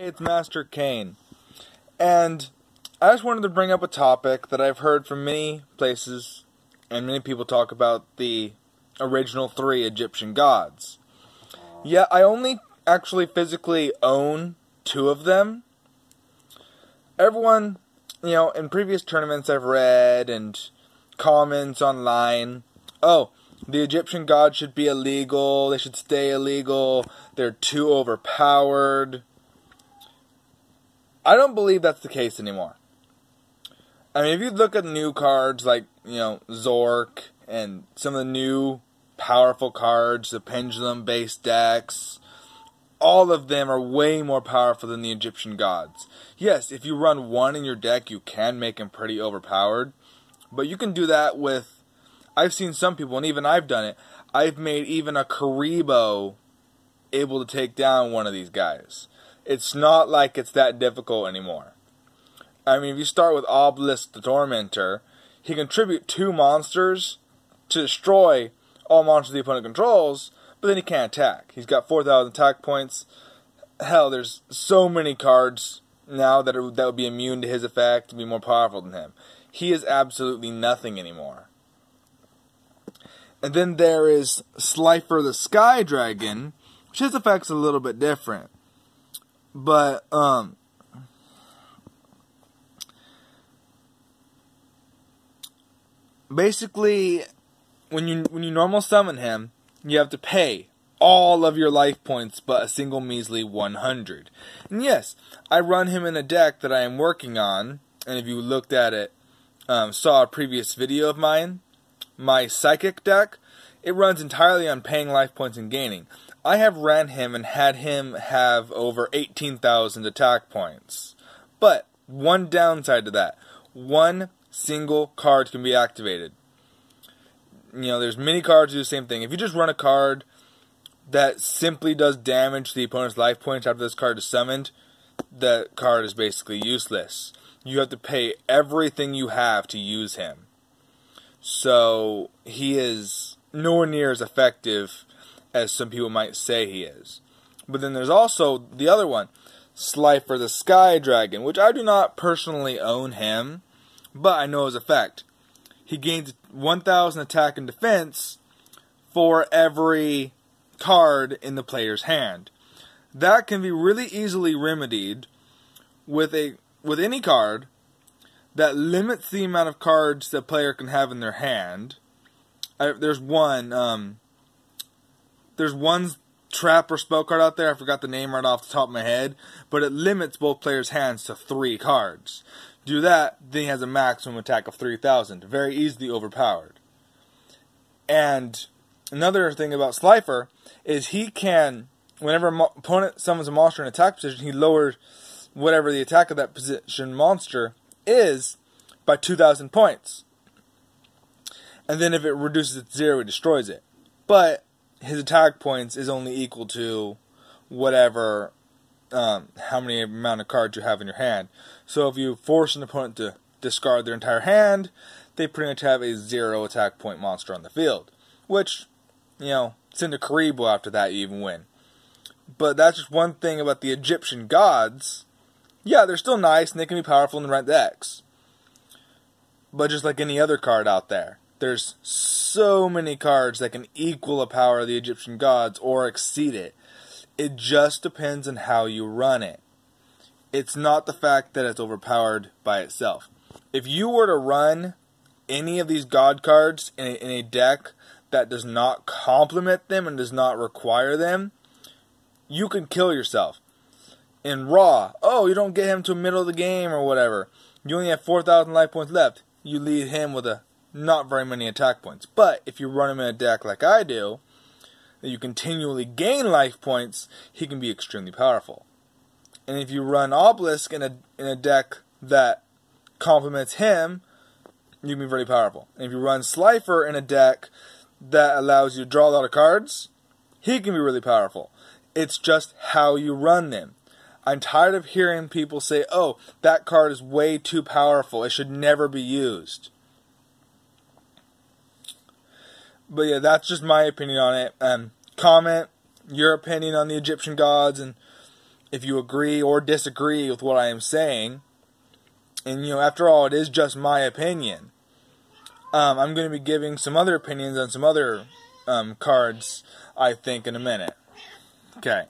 It's Master Kane, and I just wanted to bring up a topic that I've heard from many places, and many people talk about the original 3 Egyptian gods. Yeah, I only actually physically own 2 of them. Everyone, in previous tournaments I've read and comments online, the Egyptian gods should be illegal, they should stay illegal, they're too overpowered. I don't believe that's the case anymore. I mean, if you look at new cards like, Zork and some of the new powerful cards, the Pendulum-based decks, all of them are way more powerful than the Egyptian gods. Yes, if you run 1 in your deck, you can make them pretty overpowered. But you can do that with, I've seen some people, and even I've done it, I've made even a Karibo able to take down one of these guys. It's not like it's that difficult anymore. I mean, if you start with Obelisk the Tormentor, he can tribute 2 monsters to destroy all monsters the opponent controls, but then he can't attack. He's got 4,000 attack points. Hell, there's so many cards now that would be immune to his effect, to be more powerful than him. He is absolutely nothing anymore. And then there is Slifer the Sky Dragon, which his effect's a little bit different. But, basically, when you normal summon him, you have to pay all of your life points but a single measly 100. And yes, I run him in a deck that I am working on, and if you looked at it, saw a previous video of mine, my Psychic deck, it runs entirely on paying life points and gaining. I have ran him and had him have over 18,000 attack points. But, one downside to that, 1 single card can be activated. There's many cards do the same thing. If you just run a card that simply does damage to the opponent's life points after this card is summoned, that card is basically useless. You have to pay everything you have to use him. So, he is nowhere near as effective as some people might say he is. But then there's also the other one, Slifer the Sky Dragon, which I do not personally own him, but I know his effect. He gains 1,000 attack and defense for every card in the player's hand. That can be really easily remedied with any card that limits the amount of cards the player can have in their hand. There's one trap or spell card out there, I forgot the name right off the top of my head, but it limits both players' hands to 3 cards. Do that, then he has a maximum attack of 3,000. Very easily overpowered. And another thing about Slifer is he can, whenever an opponent summons a monster in attack position, he lowers whatever the attack of that position monster is by 2,000 points. And then if it reduces it to 0, it destroys it. But his attack points is only equal to whatever, how many amount of cards you have in your hand. So if you force an opponent to discard their entire hand, they pretty much have a 0 attack point monster on the field. Which, send a Karibo after that, you even win. But that's just one thing about the Egyptian gods. Yeah, they're still nice and they can be powerful in the right decks. But just like any other card out there, there's so many cards that can equal the power of the Egyptian gods or exceed it. It just depends on how you run it. It's not the fact that it's overpowered by itself. If you were to run any of these god cards in a deck that does not complement them and does not require them, you can kill yourself. In Raw, you don't get him to the middle of the game or whatever. You only have 4,000 life points left. You lead him with not very many attack points. But if you run him in a deck like I do, that you continually gain life points, he can be extremely powerful. And if you run Obelisk in a deck that complements him, you can be very powerful. And if you run Slifer in a deck that allows you to draw a lot of cards, he can be really powerful. It's just how you run them. I'm tired of hearing people say, that card is way too powerful, it should never be used. But yeah, that's just my opinion on it. Comment your opinion on the Egyptian gods and if you agree or disagree with what I am saying. And, after all, it is just my opinion. I'm going to be giving some other opinions on some other cards, I think, in a minute. Okay.